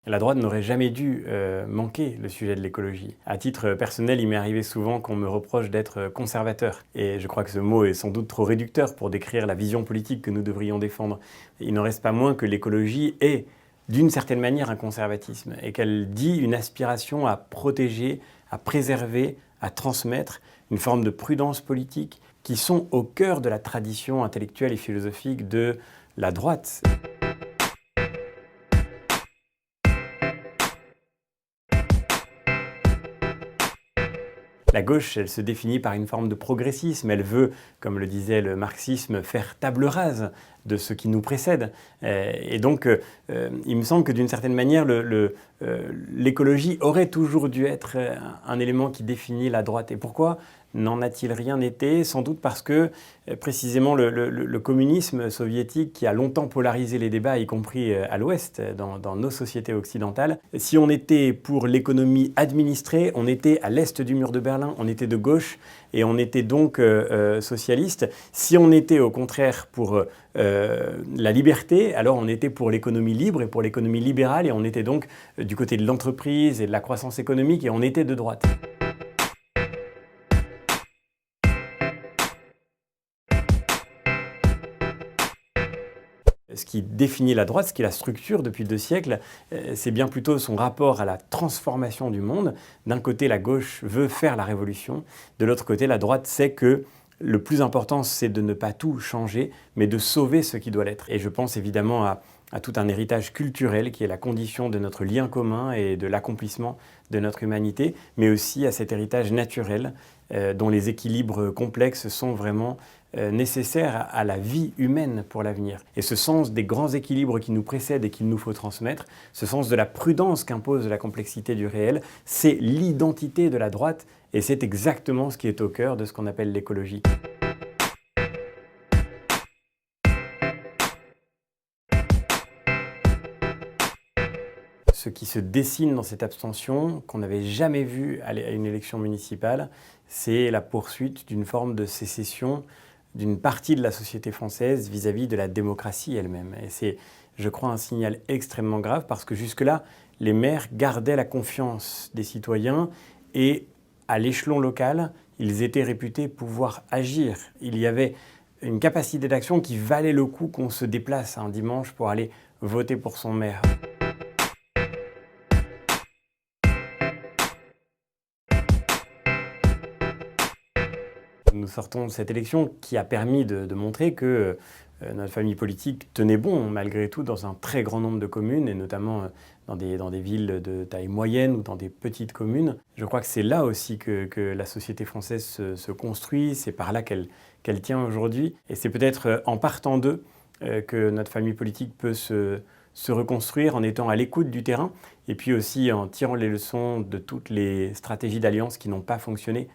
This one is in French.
La droite n'aurait jamais dû manquer le sujet de l'écologie. À titre personnel, il m'est arrivé souvent qu'on me reproche d'être conservateur. Et je crois que ce mot est sans doute trop réducteur pour décrire la vision politique que nous devrions défendre. Il n'en reste pas moins que l'écologie est, d'une certaine manière, un conservatisme. Et qu'elle dit une aspiration à protéger, à préserver, à transmettre une forme de prudence politique qui sont au cœur de la tradition intellectuelle et philosophique de la droite. La gauche, elle se définit par une forme de progressisme. Elle veut, comme le disait le marxisme, faire table rase de ce qui nous précède. Et donc, il me semble que d'une certaine manière, l'écologie aurait toujours dû être un élément qui définit la droite. Et pourquoi n'en a-t-il rien été? Sans doute parce que, précisément, le communisme soviétique, qui a longtemps polarisé les débats, y compris à l'Ouest, dans nos sociétés occidentales, si on était pour l'économie administrée, on était à l'Est du mur de Berlin, on était de gauche et on était donc socialiste. Si on était au contraire pour la liberté, alors on était pour l'économie libre et pour l'économie libérale, et on était donc du côté de l'entreprise et de la croissance économique, et on était de droite. Ce qui définit la droite, ce qui la structure depuis 2 siècles, c'est bien plutôt son rapport à la transformation du monde. D'un côté, la gauche veut faire la révolution. De l'autre côté, la droite sait que le plus important, c'est de ne pas tout changer, mais de sauver ce qui doit l'être. Et je pense évidemment à tout un héritage culturel qui est la condition de notre lien commun et de l'accomplissement de notre humanité, mais aussi à cet héritage naturel dont les équilibres complexes sont vraiment nécessaires à la vie humaine pour l'avenir. Et ce sens des grands équilibres qui nous précèdent et qu'il nous faut transmettre, ce sens de la prudence qu'impose la complexité du réel, c'est l'identité de la droite, et c'est exactement ce qui est au cœur de ce qu'on appelle l'écologie. Ce qui se dessine dans cette abstention, qu'on n'avait jamais vu à une élection municipale, c'est la poursuite d'une forme de sécession d'une partie de la société française vis-à-vis de la démocratie elle-même. Et c'est, je crois, un signal extrêmement grave, parce que jusque-là, les maires gardaient la confiance des citoyens, et à l'échelon local, ils étaient réputés pouvoir agir. Il y avait une capacité d'action qui valait le coup qu'on se déplace un dimanche pour aller voter pour son maire. Nous sortons de cette élection qui a permis de montrer que notre famille politique tenait bon, malgré tout, dans un très grand nombre de communes, et notamment dans des villes de taille moyenne ou dans des petites communes. Je crois que c'est là aussi que la société française se construit, c'est par là qu'elle tient aujourd'hui. Et c'est peut-être en partant d'eux que notre famille politique peut se reconstruire, en étant à l'écoute du terrain, et puis aussi en tirant les leçons de toutes les stratégies d'alliance qui n'ont pas fonctionné.